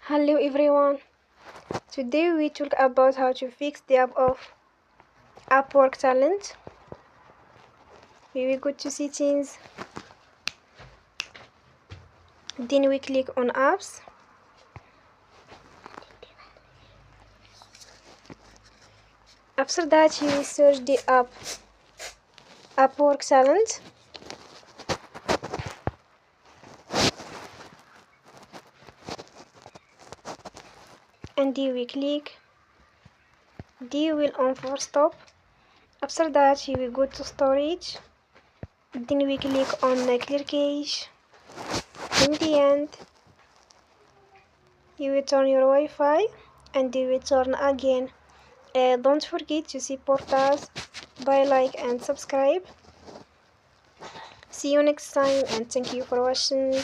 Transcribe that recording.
Hello everyone. Today we talk about how to fix the app of Upwork talent. We will go to settings. Then we click on apps. After that you will search the app Upwork talent. And you will click. You will on for stop. After that you will go to storage. Then we click on clear cache. In the end you will turn your Wi-Fi and you will turn again. Don't forget to support us by like and subscribe. See you next time and thank you for watching.